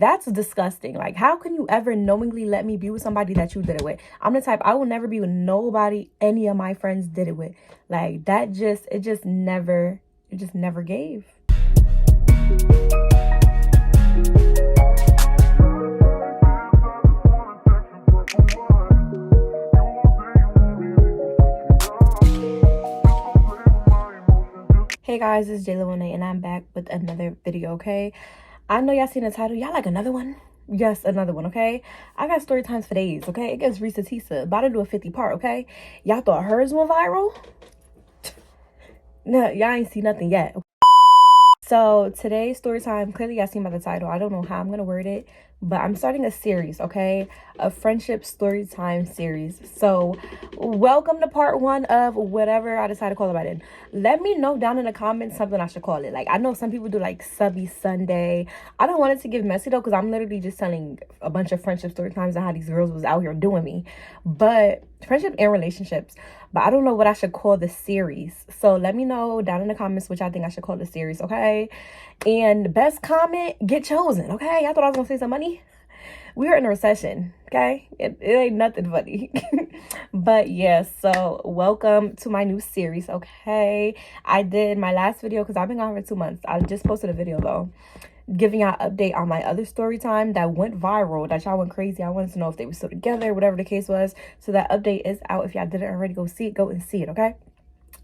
That's disgusting. Like, how can you ever knowingly let me be with somebody that you did it with? I'm the type, I will never be with nobody any of my friends did it with. Like, it just never gave. Hey guys, it's Jayla and I'm back with another video, okay? I know y'all seen the title. Y'all like another one? Yes, another one, okay? I got story times for days, okay? It gets Risa Tisa. About to do a 50 part, okay? Y'all thought hers went viral? No, y'all ain't see nothing yet. So today's story time, clearly y'all seen by the title. I don't know how I'm gonna word it, but I'm starting a series, okay? A friendship story time series. So welcome to part 1 of whatever I decide to call about it. Let me know down in the comments something I should call it. Like, I know some people do like Subby Sunday. I don't want it to get messy though, because I'm literally just telling a bunch of friendship story times and how these girls was out here doing me. But friendship and relationships. But I don't know what I should call the series. So let me know down in the comments what y'all think I should call the series, okay? And best comment, get chosen, okay? I thought I was gonna say some money. We are in a recession, okay? It ain't nothing funny. But yes, so welcome to my new series, okay? I did my last video because I've been gone for 2 months. I just posted a video though, giving y'all an update on my other story time that went viral, that y'all went crazy. I wanted to know if they were still together, whatever the case was. So that update is out. If y'all didn't already, go see it, go and see it, okay?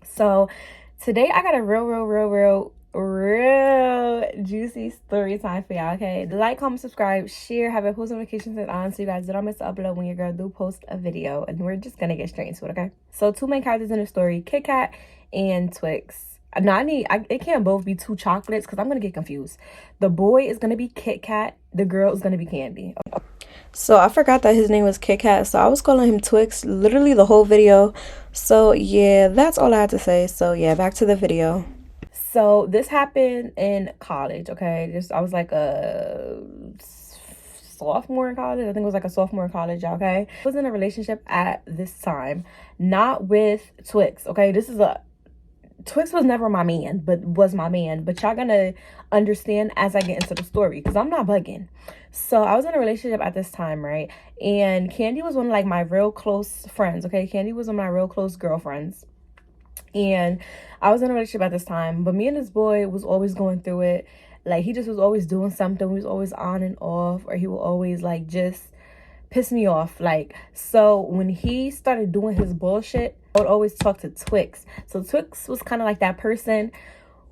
So today I got a real juicy story time for y'all, okay? Like, comment, subscribe, share, have a post notifications on so you guys don't miss the upload when your girl do post a video. And we're just gonna get straight into it, okay? So 2 main characters in the story, Kit Kat and Twix. No, it can't both be 2 chocolates because I'm gonna get confused. The boy is gonna be Kit Kat, the girl is gonna be Candy. So I forgot that his name was Kit Kat, so I was calling him Twix literally the whole video. So yeah, that's all I had to say. So yeah, back to the video. So this happened in college, okay? I was like a sophomore in college. I think it was like a sophomore in college, okay? I was in a relationship at this time, not with Twix, okay? Twix was never my man, but was my man. But y'all gonna understand as I get into the story, because I'm not bugging. So I was in a relationship at this time, right? And Candy was one of like my real close friends, okay? Candy was one of my real close girlfriends. And I was in a relationship at this time, but me and this boy was always going through it. Like, he just was always doing something. We was always on and off, or he would always like just piss me off. Like, so when he started doing his bullshit, I would always talk to Twix. So Twix was kind of like that person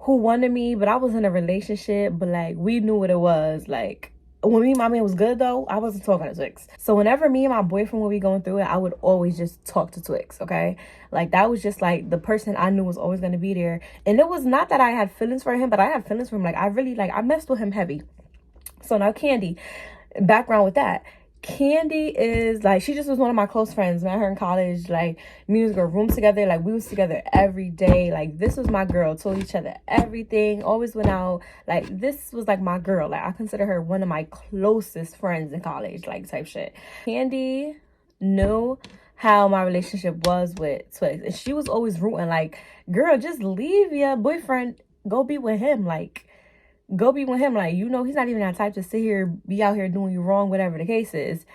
who wanted me, but I was in a relationship, but like we knew what it was. Like, when me and my man was good though, I wasn't talking to Twix. So whenever me and my boyfriend would be going through it, I would always just talk to Twix, okay? Like, that was just like the person I knew was always going to be there. And it was not that I had feelings for him, but I had feelings for him. Like, I messed with him heavy. So now Candy, background with that. Candy is like, she just was one of my close friends. Met her in college. Like, me and this girl roomed together. Like, we was together every day. Like, this was my girl. Told each other everything. Always went out. Like, this was like my girl. Like, I consider her one of my closest friends in college. Like, type shit. Candy knew how my relationship was with Twix, and she was always rooting. Like, girl, just leave your boyfriend. Go be with him. Like, go be with him. Like, you know, he's not even that type to sit here, be out here doing you wrong, whatever the case is.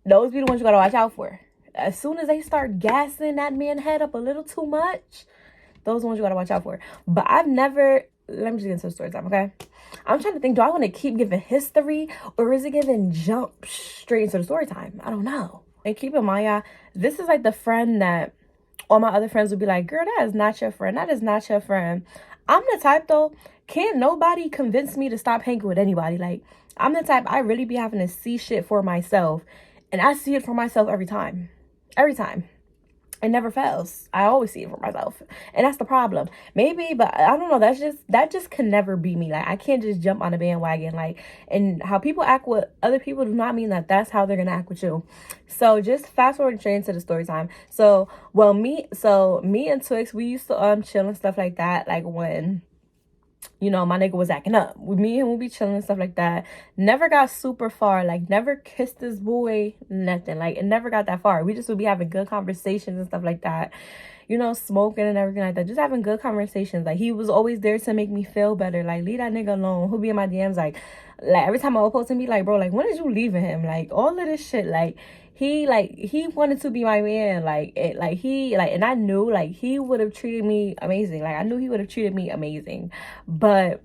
Those be the ones you gotta watch out for. As soon as they start gassing that man head up a little too much, those are the ones you gotta watch out for. But I've never, let me just get into the story time, okay? I'm trying to think, do I want to keep giving history, or is it giving jump straight into the story time? I don't know. And keep in mind, y'all, this is like the friend that all my other friends would be like, girl, that is not your friend. That is not your friend. I'm the type though, can't nobody convince me to stop hanging with anybody. Like, I'm the type, I really be having to see shit for myself. And I see it for myself every time. Every time. It never fails. I always see it for myself. And that's the problem. Maybe, but I don't know. That just can never be me. Like, I can't just jump on a bandwagon. Like, and how people act with other people do not mean that that's how they're going to act with you. So just fast forward straight into the story time. So, me and Twix, we used to chill and stuff like that. Like, when you know, my nigga was acting up. With me and we'll be chilling and stuff like that. Never got super far. Like, never kissed this boy, nothing. Like, it never got that far. We just would be having good conversations and stuff like that. You know, smoking and everything like that. Just having good conversations. Like, he was always there to make me feel better. Like, leave that nigga alone. He'll be in my DMs like every time I would post him, be like, bro, like, when is you leaving him? Like, all of this shit, like, he wanted to be my man, and I knew, like, he would have treated me amazing. Like, I knew he would have treated me amazing, but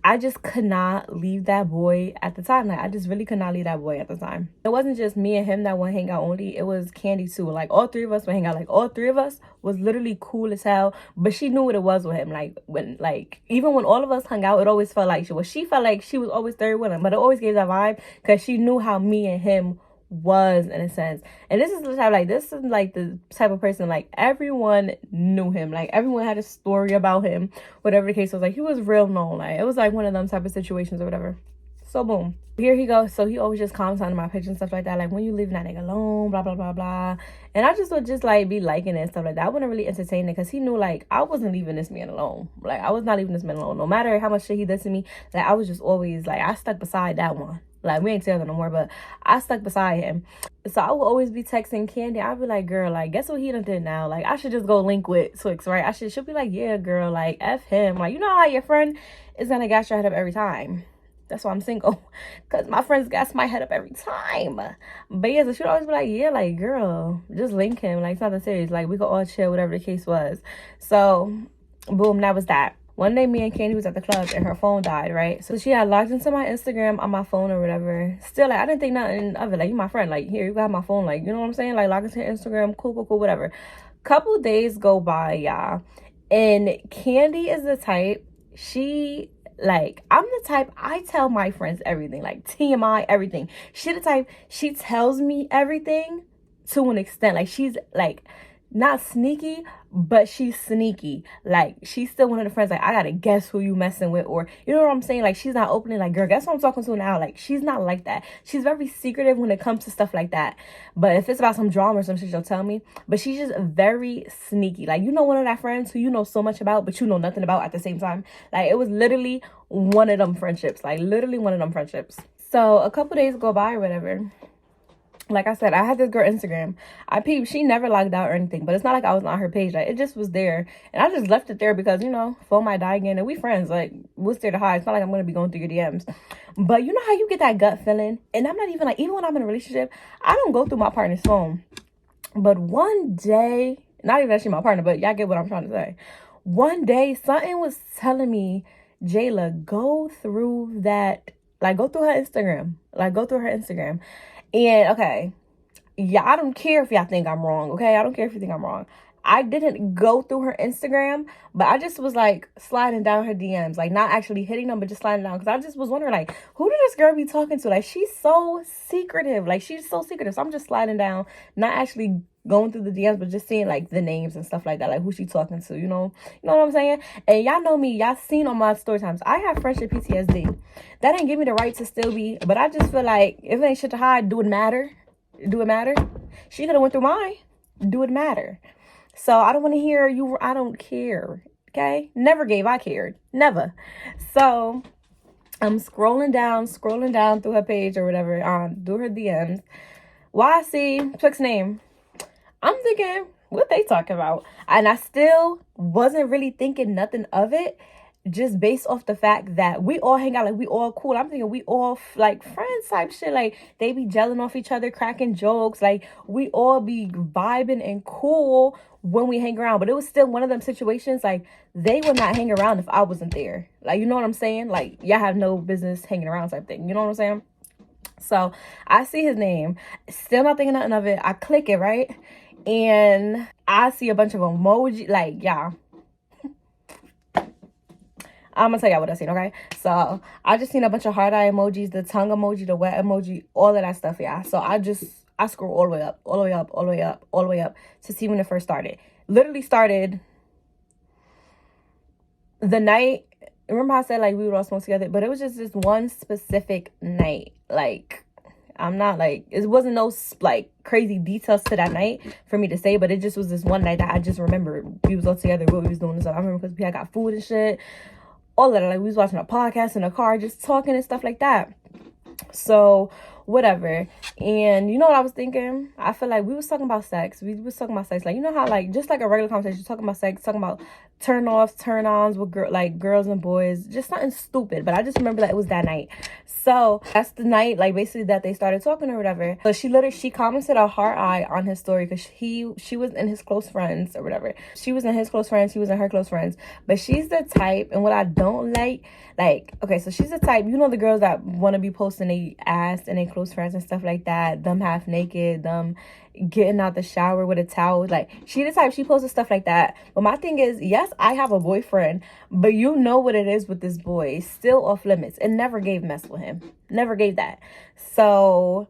I just could not leave that boy at the time. Like, I just really could not leave that boy at the time. It wasn't just me and him that would hang out only. It was Candy too. Like, all three of us would hang out. Like, all three of us was literally cool as hell. But she knew what it was with him. Like, even when all of us hung out, it always felt like she felt like she was always third with him. But it always gave that vibe because she knew how me and him was, in a sense. And this is the type of person, like, everyone knew him. Like, everyone had a story about him, whatever the case was. Like, he was real known. Like, it was like one of them type of situations or whatever. So boom, here he goes. So he always just comments on my picture and stuff like that, like, when you leaving that nigga alone, blah blah blah blah. And I just would just like be liking it and stuff like that. I wouldn't really entertain it because he knew, like, I wasn't leaving this man alone. Like, I was not leaving this man alone, no matter how much shit he did to me. Like, I was just always like, I stuck beside that one. Like, we ain't together no more, but I stuck beside him. So I would always be texting Candy. I'd be like, girl, like, guess what he done did now? Like, I should just go link with Twix, right? She'll be like, yeah, girl, like, F him. Like, you know how your friend is gonna gas your head up every time. That's why I'm single. Because my friends gas my head up every time. But yeah, so she'd always be like, yeah, like, girl, just link him. Like, it's nothing serious. Like, we could all chill, whatever the case was. So, boom, that was that. One day, me and Candy was at the club and her phone died, right? So she had logged into my Instagram on my phone or whatever. Still, like, I didn't think nothing of it. Like, you my friend. Like, here, you got my phone. Like, you know what I'm saying? Like, log into your Instagram. Cool, whatever. Couple days go by, y'all. And Candy is the type, I'm the type, I tell my friends everything. Like, TMI, everything. She the type, she tells me everything to an extent. Like, she's, like, not sneaky, but she's sneaky. Like, she's still one of the friends, like, I gotta guess who you messing with, or, you know what I'm saying? Like, she's not opening, like, girl, guess what I'm talking to now? Like, she's not like that. She's very secretive when it comes to stuff like that. But if it's about some drama or some shit, she'll tell me. But she's just very sneaky. Like, you know, one of that friends who you know so much about, but you know nothing about at the same time. Like, it was literally one of them friendships. Like, literally one of them friendships. So a couple days go by or whatever. Like I said, I had this girl Instagram. I peeped, she never logged out or anything, but it's not like I was on her page. Like, it just was there. And I just left it there because, you know, phone might die again. And we friends. Like, what's there to hide? It's not like I'm going to be going through your DMs. But you know how you get that gut feeling? And I'm not even, like, even when I'm in a relationship, I don't go through my partner's phone. But one day, not even actually my partner, but y'all get what I'm trying to say. One day, something was telling me, Jayla, go through that, like, go through her Instagram. Like, go through her Instagram. And, okay, yeah, I don't care if y'all think I'm wrong, okay? I don't care if you think I'm wrong. I didn't go through her Instagram, but I just was, like, sliding down her DMs. Like, not actually hitting them, but just sliding down. Because I just was wondering, like, who did this girl be talking to? Like, she's so secretive. Like, she's so secretive. So I'm just sliding down, not actually going through the DMs, but just seeing, like, the names and stuff like that. Like, who she talking to, you know? You know what I'm saying? And y'all know me. Y'all seen on my story times. I have friendship PTSD. That ain't give me the right to still be. But I just feel like if it ain't shit to hide, do it matter? Do it matter? She could have went through mine. Do it matter? So I don't want to hear you. I don't care. Okay? Never gave. I cared. Never. So I'm scrolling down through her page or whatever, through her DMs. Why I see Twix's name. I'm thinking, what they talking about? And I still wasn't really thinking nothing of it, just based off the fact that we all hang out, like, we all cool. I'm thinking we all, like, friends type shit. Like, they be gelling off each other, cracking jokes. Like, we all be vibing and cool when we hang around. But it was still one of them situations, like, they would not hang around if I wasn't there. Like, you know what I'm saying? Like, y'all have no business hanging around type thing. You know what I'm saying? So I see his name, still not thinking nothing of it. I click it, right? And I see a bunch of emoji, like, yeah. I'm gonna tell y'all what I seen, okay? So I just seen a bunch of heart eye emojis, the tongue emoji, the wet emoji, all of that stuff, yeah. So I scroll all the way up, all the way up, all the way up, all the way up to see when it first started. Literally started the night. Remember how I said, like, we would all smoke together? But it was just this one specific night. Like, I'm not, like, it wasn't no, like, crazy details to that night for me to say, but it just was this one night that I just remembered. We was all together, what we was doing and stuff. I remember because we had got food and shit. all of that. Like, we was watching a podcast in a car, just talking and stuff like that. So whatever. And you know what I was thinking? I feel like we was talking about sex. We was talking about sex. Like, you know how, like, just like a regular conversation, talking about sex, talking about turn offs, turn ons with girls and boys, just something stupid. But I just remember that it was that night. So that's the night, like, basically that they started talking or whatever. So she commented a heart eye on his story because she was in his close friends or whatever. She was in his close friends, he was in her close friends. But she's the type, and what I don't like, okay, so she's the type, you know, the girls that want to be posting they ass and they close friends and stuff like that, them half naked, them getting out the shower with a towel. Like, she the type, she posted stuff like that. But my thing is, yes, I have a boyfriend, but you know what it is with this boy, still off limits, and never gave mess with him, never gave that. So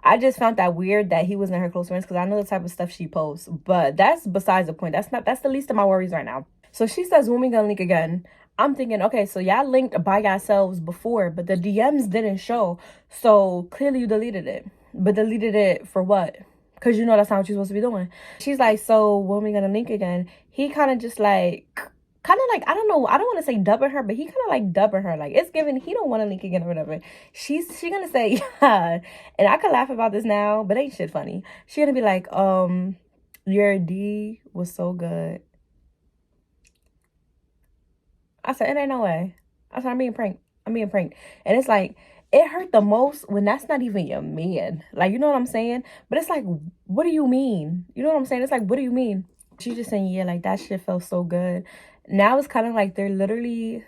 I just found that weird that he was in her close friends, because I know the type of stuff she posts. But that's besides the point. That's the least of my worries right now. So she says, when we gonna link again? I'm thinking, okay, so y'all linked by yourselves before, but the DMs didn't show. So clearly you deleted it. But deleted it for what? Because you know that's not what you're supposed to be doing. She's like, so when we gonna link again? He kind of just like, I don't know, I don't want to say dubbing her, but he kind of like dubbing her. Like, it's given he don't want to link again or whatever. She gonna say, yeah. And I could laugh about this now, but ain't shit funny. She gonna be like, your D was so good. I said, it ain't no way. I said, I'm being pranked. I'm being pranked. And it's like, it hurt the most when that's not even your man. Like, you know what I'm saying? But it's like, what do you mean? You know what I'm saying? It's like, what do you mean? She's just saying, yeah, like, that shit felt so good. Now it's kind of like they're literally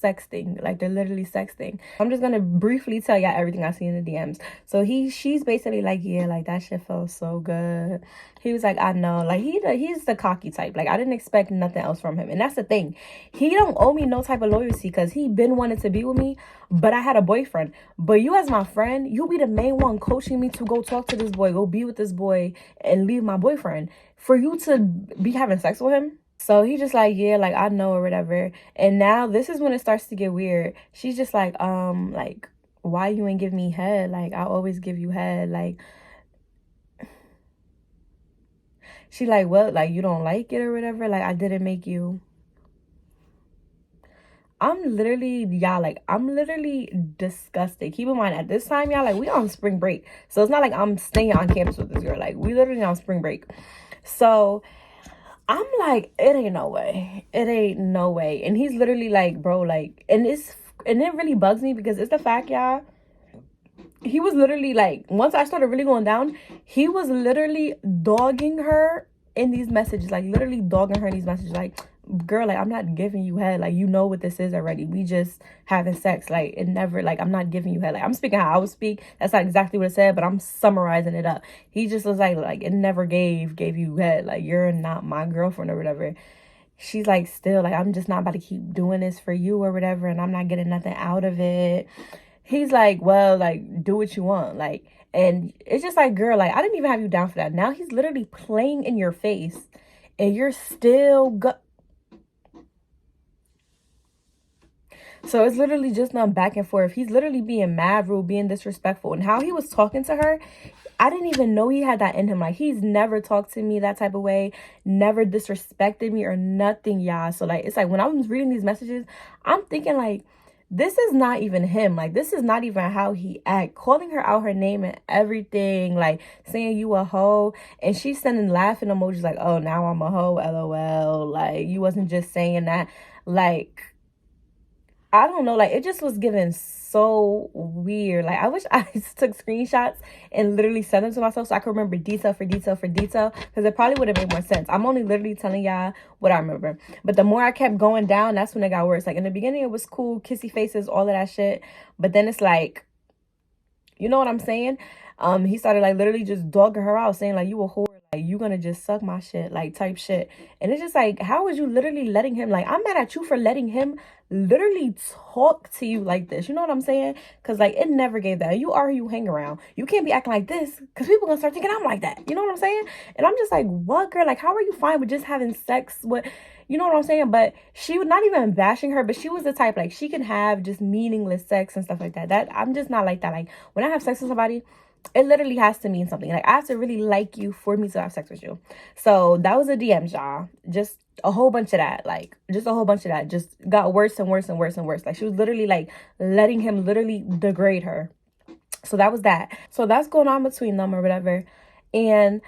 sexting. Like, they're literally sexting. I'm just gonna briefly tell y'all everything I see in the DMs. So she's basically like, yeah, like, that shit felt so good. He was like, I know. Like, he's the cocky type. Like, I didn't expect nothing else from him. And that's the thing. He don't owe me no type of loyalty, because he been wanting to be with me, but I had a boyfriend. But you as my friend, you be the main one coaching me to go talk to this boy, go be with this boy, and leave my boyfriend. For you to be having sex with him? So he just like, yeah, like, I know or whatever. And now this is when it starts to get weird. She's just like, why you ain't give me head? Like, I always give you head. Like, she like, what? Like, you don't like it or whatever? Like, I didn't make you. I'm literally disgusted. Keep in mind, at this time, y'all, like, we on spring break. So it's not like I'm staying on campus with this girl. Like, we literally on spring break. So I'm like, it ain't no way. It ain't no way. And he's literally like, bro, like, and it really bugs me, because it's the fact, y'all, he was literally like, once I started really going down, he was literally dogging her in these messages, like, literally dogging her in these messages, like, girl, like, I'm not giving you head. Like, you know what this is already. We just having sex. Like, it never, like, I'm not giving you head. Like, I'm speaking how I would speak. That's not exactly what it said, but I'm summarizing it up. He just was like, it never gave you head. Like, you're not my girlfriend or whatever. She's like, still, like, I'm just not about to keep doing this for you or whatever, and I'm not getting nothing out of it. He's like, well, like, do what you want. Like, and it's just like, girl, like, I didn't even have you down for that. Now he's literally playing in your face, and you're still So it's literally just not back and forth. He's literally being mad, rude, being disrespectful. And how he was talking to her, I didn't even know he had that in him. Like, he's never talked to me that type of way, never disrespected me or nothing, y'all. So, like, it's like, when I was reading these messages, I'm thinking, like, this is not even him. Like, this is not even how he act. Calling her out her name and everything, like, saying you a hoe. And she's sending laughing emojis like, oh, now I'm a hoe, LOL. Like, you wasn't just saying that. Like, I don't know, like, it just was given so weird. Like, I wish I took screenshots and literally sent them to myself so I could remember detail for detail for detail, because it probably would have made more sense. I'm only literally telling y'all what I remember. But the more I kept going down, that's when it got worse. Like, in the beginning, it was cool, kissy faces, all of that shit. But then it's like, you know what I'm saying? He started, like, literally just dogging her out, saying, like, you a whore. Like, you gonna just suck my shit, like, type shit. And it's just like, how is you literally letting him, like, I'm mad at you for letting him literally talk to you like this. You know what I'm saying? Because, like, it never gave that. You are who you hang around. You can't be acting like this, because people gonna start thinking I'm like that. You know what I'm saying? And I'm just like, what, girl? Like, how are you fine with just having sex with, you know what I'm saying? But she was not even bashing her, but she was the type, like, she can have just meaningless sex and stuff like that. I'm just not like that. Like, when I have sex with somebody, It literally has to mean something. Like, I have to really like you for me to have sex with you. So that was a DM, y'all. Just a whole bunch of that. Like, just a whole bunch of that. Just got worse and worse and worse and worse. Like, she was literally like letting him literally degrade her. So that was that. So that's going on between them or whatever. And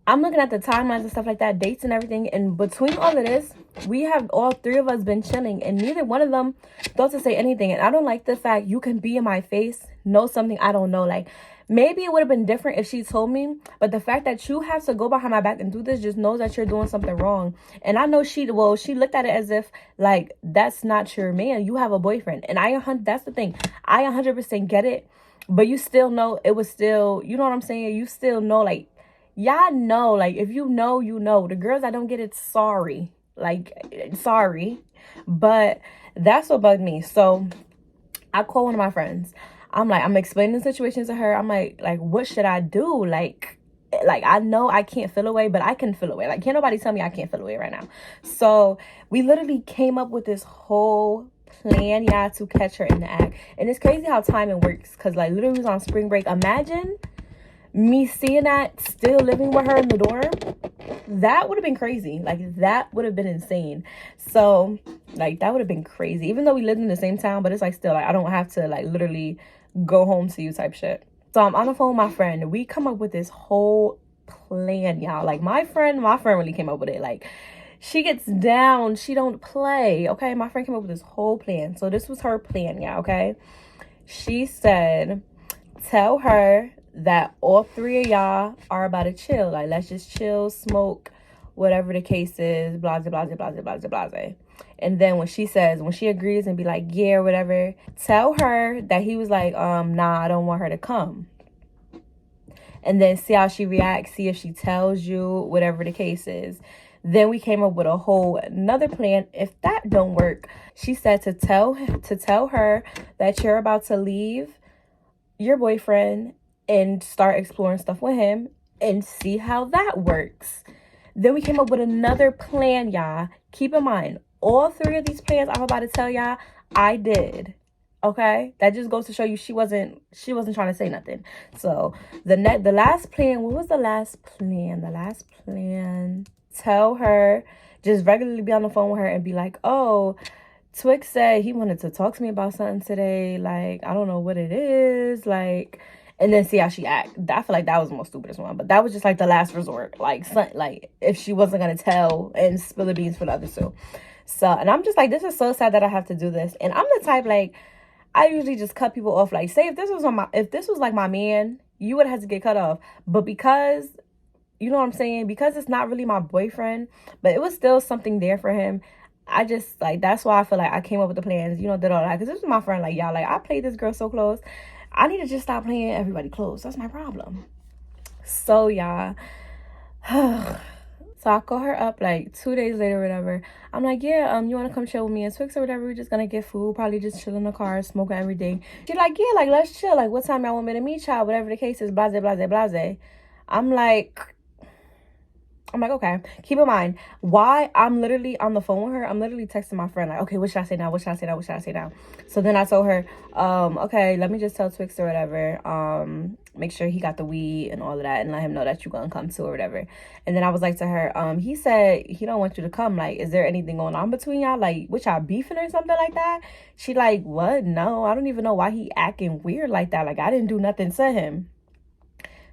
I'm looking at the timelines and stuff like that, dates and everything. And between all of this, we have all three of us been chilling, and neither one of them thought to say anything. And I don't like the fact you can be in my face, know something I don't know. Like, maybe it would have been different if she told me, but the fact that you have to go behind my back and do this just knows that you're doing something wrong. And I know she looked at it as if, like, that's not your man. You have a boyfriend. And that's the thing. I 100% get it. But you still know it was still, you know what I'm saying? You still know, like, y'all know, like, if you know, you know. The girls that don't get it, sorry. Like, sorry. But that's what bugged me. So I call one of my friends. I'm explaining the situation to her. I'm like, what should I do? Like, I know I can't feel away, but I can feel away. Like, can't nobody tell me I can't feel away right now. So we literally came up with this whole plan, y'all, to catch her in the act. And it's crazy how timing works, because, like, literally was on spring break. Imagine me seeing that, still living with her in the dorm. That would have been crazy. Like, that would have been insane. So, like, that would have been crazy. Even though we lived in the same town, but it's like, still, like, I don't have to, like, literally go home to you type shit. So I'm on the phone with my friend. We come up with this whole plan, y'all. Like, my friend really came up with it. Like, she gets down, she don't play. Okay, my friend came up with this whole plan. So this was her plan, y'all. Okay, she said, tell her that all three of y'all are about to chill. Like, let's just chill, smoke, whatever the case is, blase, blase, blase, blase, blase. And then when she agrees and be like, yeah, whatever, tell her that he was like, nah, I don't want her to come. And then see how she reacts, see if she tells you, whatever the case is. Then we came up with a whole another plan. If that don't work, she said to tell her that you're about to leave your boyfriend and start exploring stuff with him and see how that works. Then we came up with another plan, y'all. Keep in mind, all three of these plans I'm about to tell y'all, I did. Okay, that just goes to show you she wasn't trying to say nothing. So the last plan, what was the last plan? The last plan, tell her, just regularly be on the phone with her and be like, oh, Twix said he wanted to talk to me about something today. Like, I don't know what it is. Like, and then see how she act. I feel like that was the most stupidest one. But that was just like the last resort. Like, if she wasn't going to tell and spill the beans for the other two. So, and I'm just like, this is so sad that I have to do this. And I'm the type, like, I usually just cut people off. Like, say if this was like my man, you would have to get cut off. But because, you know what I'm saying? Because it's not really my boyfriend, but it was still something there for him. I just, like, that's why I feel like I came up with the plans, you know, did all that. Because this was my friend, like, y'all, like, I played this girl so close. I need to just stop playing everybody close. That's my problem. So, y'all. So I call her up like 2 days later or whatever. I'm like, yeah, you want to come chill with me and Twix or whatever? We're just going to get food. Probably just chill in the car, smoking everything. She's like, yeah, like, let's chill. Like, what time y'all want me to meet y'all? Whatever the case is, blase, blase, blase. I'm like, okay. Keep in mind, why I'm literally on the phone with her, I'm literally texting my friend, like, okay, what should I say now? What should I say now? What should I say now? So then I told her, okay, let me just tell Twix or whatever, make sure he got the weed and all of that and let him know that you're gonna come too or whatever. And then I was like to her, he said he don't want you to come. Like, is there anything going on between y'all? Like, what y'all beefing or something like that? She like, what? No, I don't even know why he acting weird like that. Like, I didn't do nothing to him.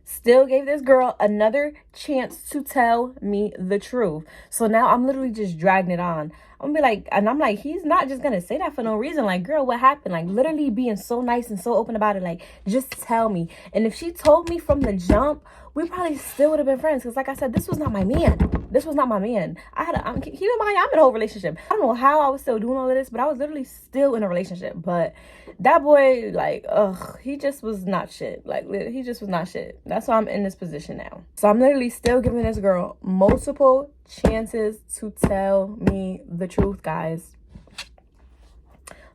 Still gave this girl another chance to tell me the truth. So now I'm literally just dragging it on. I'm gonna be like, and I'm like, he's not just gonna say that for no reason. Like, girl, what happened? Like, literally being so nice and so open about it. Like, just tell me. And if she told me from the jump, we probably still would have been friends. Because like I said, this was not my man. This was not my man. Keep in mind, I'm in a whole relationship. I don't know how I was still doing all of this, but I was literally still in a relationship. But that boy, like, he just was not shit. Like, he just was not shit. That's why I'm in this position now. So I'm literally still giving this girl multiple chances to tell me the truth, guys.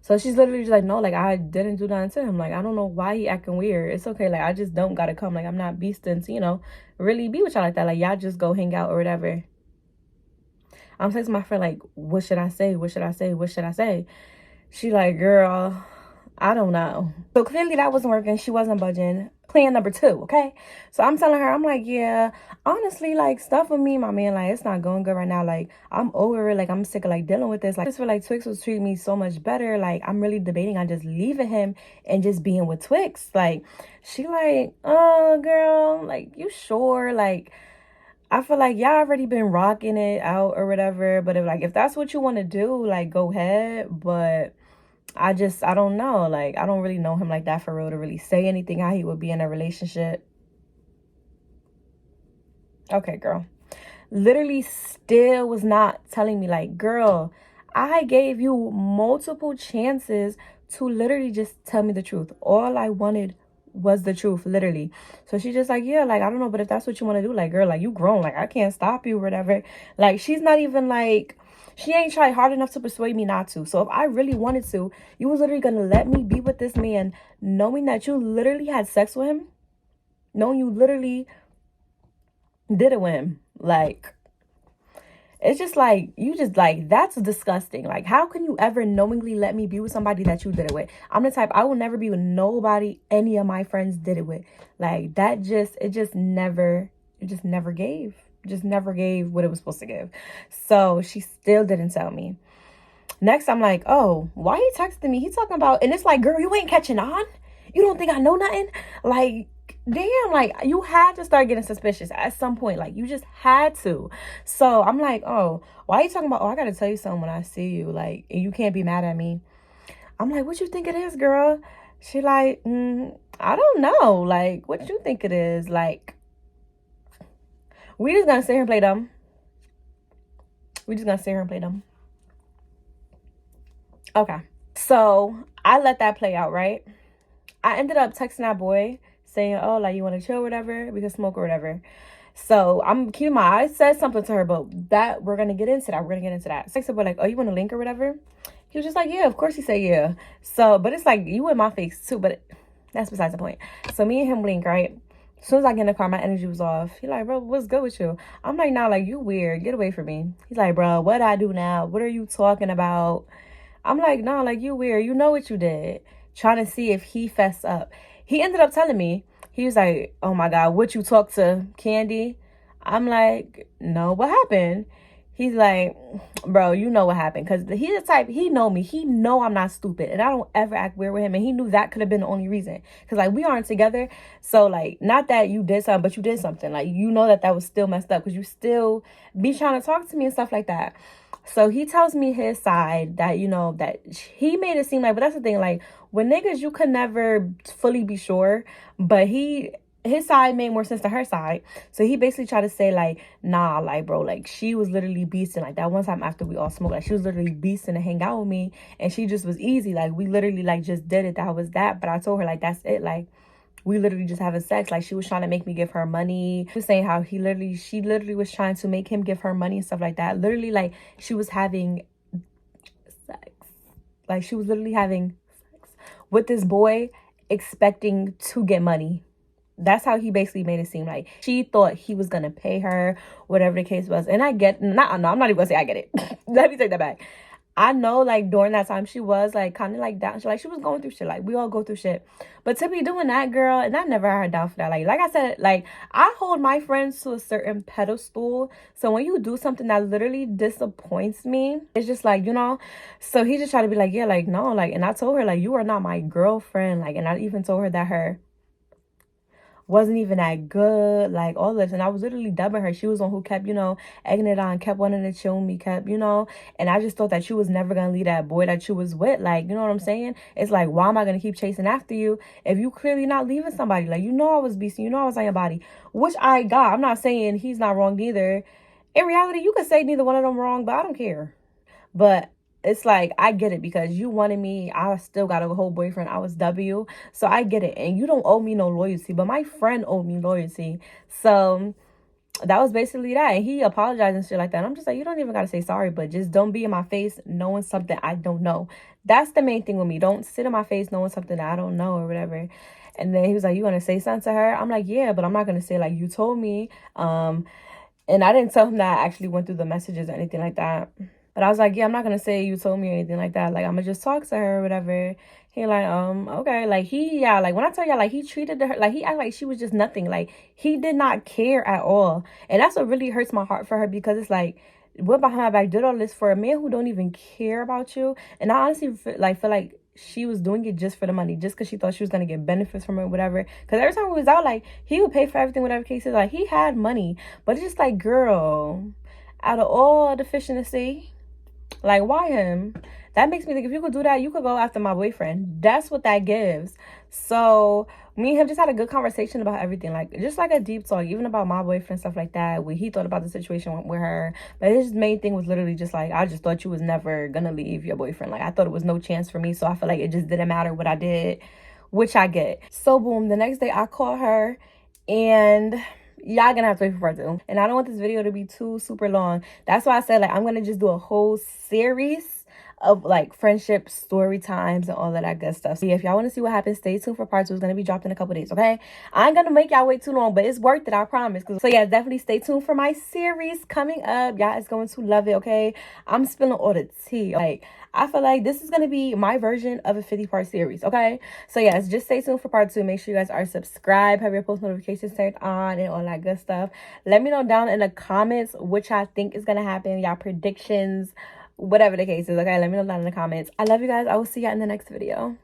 So she's literally just like, no, like, I didn't do nothing to him. Like, I don't know why he acting weird. It's okay. Like, I just don't gotta come. Like, I'm not beasting to, you know, really be with y'all like that. Like, y'all just go hang out or whatever. I'm saying to my friend, like, what should I say? What should I say? What should I say? She like, girl, I don't know. So clearly that wasn't working. She wasn't budging. plan number 2, okay? So I'm telling her, I'm like, yeah, honestly, like, stuff with me, my man, like, it's not going good right now. Like, I'm over it. Like, I'm sick of, like, dealing with this. Like, I just feel like Twix was treating me so much better. Like, I'm really debating on just leaving him and just being with Twix. Like, she like, oh, girl, like, you sure? Like, I feel like y'all already been rocking it out or whatever. But if that's what you want to do, like, go ahead. But I don't know. Like, I don't really know him like that for real to really say anything how he would be in a relationship. Okay, girl. Literally still was not telling me, like, girl, I gave you multiple chances to literally just tell me the truth. All I wanted was the truth, literally. So she's just like, yeah, like, I don't know, but if that's what you want to do, like, girl, like, you grown. Like, I can't stop you or whatever. Like, she's not even like, she ain't tried hard enough to persuade me not to. So if I really wanted to, you was literally going to let me be with this man knowing that you literally had sex with him, knowing you literally did it with him. Like, it's just like, you just like, that's disgusting. Like, how can you ever knowingly let me be with somebody that you did it with? I'm the type, I will never be with nobody any of my friends did it with. Like, it just never gave. Just never gave what it was supposed to give. So she still didn't tell me. Next, I'm like, oh, why he texting me? He talking about, and it's like, girl, you ain't catching on? You don't think I know nothing? Like, damn, like, you had to start getting suspicious at some point. Like, you just had to. So I'm like, oh, why are you talking about, oh, I gotta tell you something when I see you, like, and you can't be mad at me. I'm like, what you think it is, girl? She like, I don't know. Like, what you think it is? Like, we just gonna sit here and play dumb. We just gonna sit here and play dumb. Okay. So I let that play out, right? I ended up texting that boy saying, oh, like, you want to chill or whatever? We can smoke or whatever. So I'm keeping my eyes. Said something to her, but that we're going to get into that. We're going to get into that. Texted boy like, oh, you want to link or whatever? He was just like, yeah, of course he said yeah. So, but it's like, you in my face too, but that's besides the point. So me and him link, right? As soon as I get in the car, my energy was off. He like, bro, what's good with you? I'm like, nah, like, you weird. Get away from me. He's like, bro, what I do now? What are you talking about? I'm like, no, like, you weird. You know what you did. Trying to see if he fessed up. He ended up telling me, he was like, oh my God, what you talk to Candy? I'm like, no, what happened? He's like, bro, you know what happened. Because he's the type, he know me. He know I'm not stupid. And I don't ever act weird with him. And he knew that could have been the only reason. Because, like, we aren't together. So, like, not that you did something, but you did something. Like, you know that was still messed up. Because you still be trying to talk to me and stuff like that. So he tells me his side that, you know, that he made it seem like, but that's the thing, like, when niggas, you could never fully be sure, but his side made more sense than her side. So he basically tried to say, like, nah, like, bro, like, she was literally beasting. Like, that one time after we all smoked, like, she was literally beasting to hang out with me, and she just was easy. Like, we literally, like, just did it. That was that. But I told her, like, that's it. Like, we literally just having sex. Like, she was trying to make me give her money. She was saying how she literally was trying to make him give her money and stuff like that. Literally, like, she was having sex. Like, she was literally having sex with this boy, expecting to get money. That's how he basically made it seem. Like, she thought he was gonna pay her, whatever the case was. And I get, no, I'm not even gonna say I get it. Let me take that back. I know, like, during that time, she was, like, kind of, like, down. She was going through shit. Like, we all go through shit. But to be doing that, girl, and I never had her down for that. Like I said, like, I hold my friends to a certain pedestal. So when you do something that literally disappoints me, it's just, like, you know. So he just tried to be like, yeah, like, no. Like, and I told her, like, you are not my girlfriend. Like, and I even told her that her wasn't even that good, like, all this. And I was literally dubbing her. She was on who kept, you know, egging it on, kept wanting to chill me, kept, you know. And I just thought that she was never gonna leave that boy that you was with. Like, you know what I'm saying? It's like, why am I gonna keep chasing after you if you clearly not leaving somebody? Like, you know I was beasting, you know I was on your body, which I got. I'm not saying he's not wrong either. In reality, you could say neither one of them wrong, but I don't care. But it's like, I get it, because you wanted me. I still got a whole boyfriend. I was W. So I get it. And you don't owe me no loyalty, but my friend owed me loyalty. So that was basically that. And he apologized and shit like that. And I'm just like, you don't even got to say sorry, but just don't be in my face knowing something I don't know. That's the main thing with me. Don't sit in my face knowing something that I don't know or whatever. And then he was like, you want to say something to her? I'm like, yeah, but I'm not going to say, like, you told me. And I didn't tell him that I actually went through the messages or anything like that. But I was like, yeah, I'm not gonna say you told me or anything like that. Like, I'm gonna just talk to her or whatever. He like, okay. Like, like, when I tell y'all, like, he treated her, like, he acted like she was just nothing. Like, he did not care at all. And that's what really hurts my heart for her, because it's like, went behind my back, did all this for a man who don't even care about you. And I honestly feel like she was doing it just for the money, just because she thought she was going to get benefits from it, whatever. Because every time we was out, like, he would pay for everything, whatever case is. Like, he had money. But it's just like, girl, out of all the fish in the sea, like, why him? That makes me think, if you could do that, you could go after my boyfriend. That's what that gives. So me and him just had a good conversation about everything, like, just like a deep talk, even about my boyfriend, stuff like that, what he thought about the situation with her. But his main thing was literally just like, I just thought you was never gonna leave your boyfriend. Like, I thought it was no chance for me, so I feel like it just didn't matter what I did, which I get. So boom, the next day I call her, and y'all gonna have to wait for part 2. And I don't want this video to be too super long. That's why I said, like, I'm gonna just do a whole series of like friendship story times and all of that good stuff. So yeah, if y'all want to see what happens, stay tuned for part 2. It's gonna be dropped in a couple days, okay? I ain't gonna make y'all wait too long, but it's worth it, I promise. So yeah, definitely stay tuned for my series coming up. Y'all is going to love it, okay? I'm spilling all the tea. Like, I feel like this is gonna be my version of a 50-part series, okay? So yes, just stay tuned for part 2. Make sure you guys are subscribed, have your post notifications turned on, and all that good stuff. Let me know down in the comments what y'all think is gonna happen, y'all predictions, whatever the case is, okay? Let me know down in the comments. I love you guys. I will see y'all in the next video.